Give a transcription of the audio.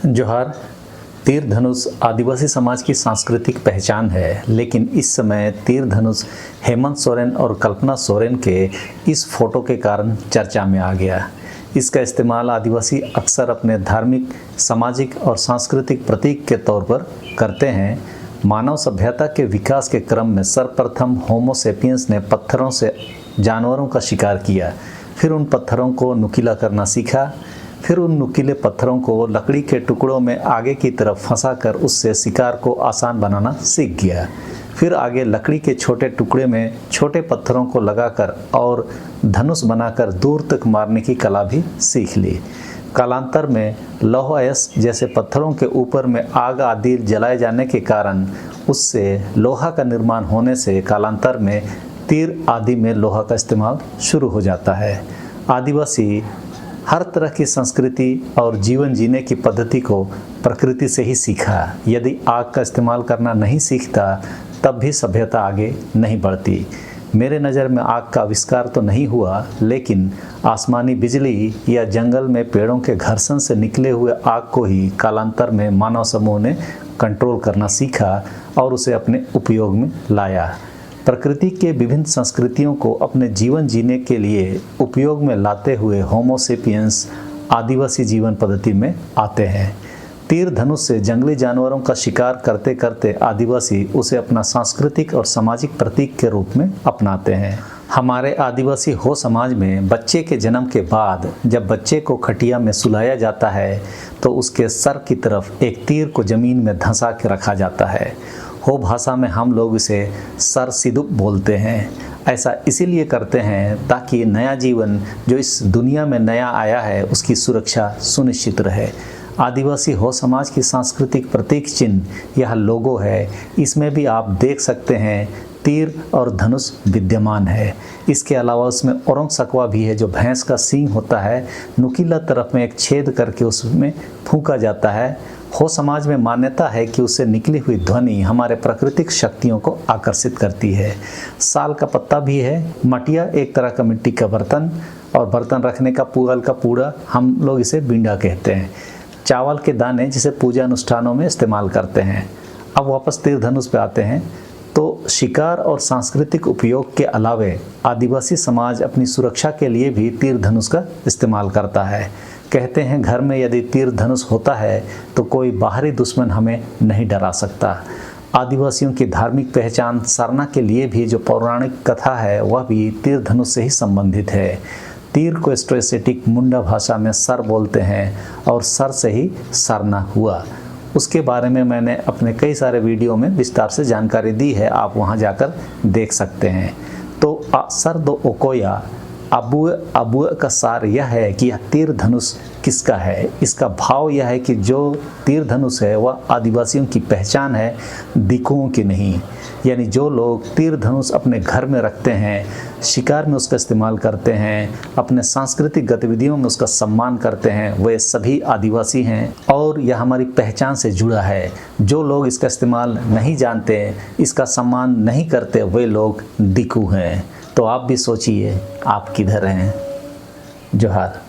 जोहार। तीर धनुष आदिवासी समाज की सांस्कृतिक पहचान है, लेकिन इस समय तीर धनुष हेमंत सोरेन और कल्पना सोरेन के इस फोटो के कारण चर्चा में आ गया। इसका इस्तेमाल आदिवासी अक्सर अपने धार्मिक, सामाजिक और सांस्कृतिक प्रतीक के तौर पर करते हैं। मानव सभ्यता के विकास के क्रम में सर्वप्रथम होमो सेपियंस ने पत्थरों से जानवरों का शिकार किया, फिर उन पत्थरों को नुकीला करना सीखा, फिर उन नुकीले पत्थरों को लकड़ी के टुकड़ों में आगे की तरफ फंसाकर उससे शिकार को आसान बनाना सीख गया। फिर आगे लकड़ी के छोटे टुकड़े में छोटे पत्थरों को लगाकर और धनुष बनाकर दूर तक मारने की कला भी सीख ली। कालांतर में लौह अयस्क जैसे पत्थरों के ऊपर में आग आदि जलाए जाने के कारण उससे लोहा का निर्माण होने से कालांतर में तीर आदि में लोहा का इस्तेमाल शुरू हो जाता है। आदिवासी हर तरह की संस्कृति और जीवन जीने की पद्धति को प्रकृति से ही सीखा। यदि आग का इस्तेमाल करना नहीं सीखता तब भी सभ्यता आगे नहीं बढ़ती। मेरे नज़र में आग का आविष्कार तो नहीं हुआ, लेकिन आसमानी बिजली या जंगल में पेड़ों के घर्षण से निकले हुए आग को ही कालांतर में मानव समूह ने कंट्रोल करना सीखा और उसे अपने उपयोग में लाया। प्रकृति के विभिन्न संस्कृतियों को अपने जीवन जीने के लिए उपयोग में लाते हुए होमो सेपियंस आदिवासी जीवन पद्धति में आते हैं। तीर धनुष से जंगली जानवरों का शिकार करते करते आदिवासी उसे अपना सांस्कृतिक और सामाजिक प्रतीक के रूप में अपनाते हैं। हमारे आदिवासी हो समाज में बच्चे के जन्म के बाद जब बच्चे को खटिया में सुलाया जाता है तो उसके सर की तरफ एक तीर को जमीन में धंसा के रखा जाता है। हो भाषा में हम लोग इसे सर सिदुप बोलते हैं। ऐसा इसीलिए करते हैं ताकि नया जीवन जो इस दुनिया में नया आया है उसकी सुरक्षा सुनिश्चित रहे। आदिवासी हो समाज की सांस्कृतिक प्रतीक चिन्ह यह लोगो है। इसमें भी आप देख सकते हैं तीर और धनुष विद्यमान है। इसके अलावा उसमें औरंग सकवा भी है जो भैंस का सींग होता है। नुकीला तरफ में एक छेद करके उसमें फूंका जाता है। हो समाज में मान्यता है कि उससे निकली हुई ध्वनि हमारे प्राकृतिक शक्तियों को आकर्षित करती है। साल का पत्ता भी है। मटिया एक तरह का मिट्टी का बर्तन और बर्तन रखने का पुआल का पूड़ा, हम लोग इसे बिंडा कहते हैं। चावल के दाने जिसे पूजा अनुष्ठानों में इस्तेमाल करते हैं। अब वापस तीर धनुष पे आते हैं तो शिकार और सांस्कृतिक उपयोग के अलावे आदिवासी समाज अपनी सुरक्षा के लिए भी तीर धनुष का इस्तेमाल करता है। कहते हैं घर में यदि तीर धनुष होता है तो कोई बाहरी दुश्मन हमें नहीं डरा सकता। आदिवासियों की धार्मिक पहचान सरना के लिए भी जो पौराणिक कथा है वह भी तीर धनुष से ही संबंधित है। तीर को स्ट्रेसेटिक मुंडा भाषा में सर बोलते हैं और सर से ही सरना हुआ। उसके बारे में मैंने अपने कई सारे वीडियो में विस्तार से जानकारी दी है, आप वहां जाकर देख सकते हैं। तो सर दो ओकोया अबुआ का सार यह है कि यह तीर धनुष किसका है। इसका भाव यह है कि जो तीर धनुष है वह आदिवासियों की पहचान है, दिकुओं की नहीं। यानी जो लोग तीर धनुष अपने घर में रखते हैं, शिकार में उसका इस्तेमाल करते हैं, अपने सांस्कृतिक गतिविधियों में उसका सम्मान करते हैं, वे सभी आदिवासी हैं और यह हमारी पहचान से जुड़ा है। जो लोग इसका इस्तेमाल नहीं जानते, इसका सम्मान नहीं करते, वे लोग दिकू हैं। तो आप भी सोचिए आप किधर हैं। जोहार।